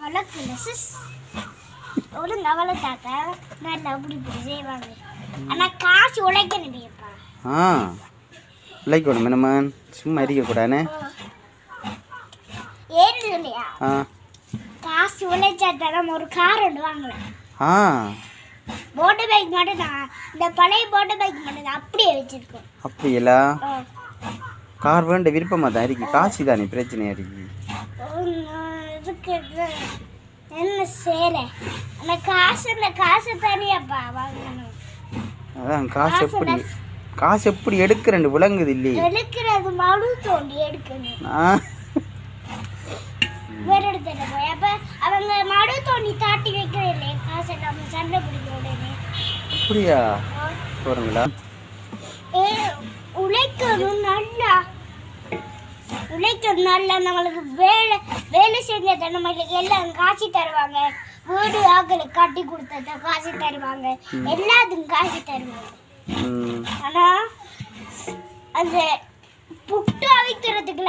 வளர்க்கல sis ஒழுங்கா வளர்த்தாக்க நல்லா அப்படி இப்படி செய்வாங்க. ஆனால் காசு உழைக்கணுமேப்பா. உழைக்கணும் நம்ம சும்மா இருக்கக்கூடாதுன்னு. ஏன் இல்லையா? காசு உழைச்சா தரம் ஒரு கார் ஒன்று வாங்கலாம். மோட்டர் பைக் மட்டும் தான், இந்த பழைய மோட்டர் பைக் மட்டும் தான் அப்படியே வச்சிருக்கோம். அப்படியெல்லா கார் வேண்ட விருப்பமாக தான் இருக்கு, காசு தானே பிரச்சனையா இருக்கு. இதுக்கு என்ன சேர அந்த காசு இந்த காசு தானேப்பா வாங்கணும். அதான் காசு எப்படி எடுக்கிறேன்னு விளங்குது இல்லையே. எடுக்கிறது மடு தோண்டி எடுக்கணும். வேற இடத்துல போய் அப்ப அவங்க மடு தோண்டி தாட்டி வைக்கிறேன் இல்லையே காசை நம்ம சண்டை பிடிக்கிறோம். அப்படியா போறீங்களா? உழைக்கணும் நல்லா, உழைக்கணும் நல்லா. நம்மளுக்கு வேலை செஞ்சதை நம்மளுக்கு எல்லாம் காசு தருவாங்க. வீடு ஆக்களுக்கு கட்டி கொடுத்தத காசு தருவாங்க, எல்லாத்துக்கும் காசு தருவாங்க. ஆனா அந்த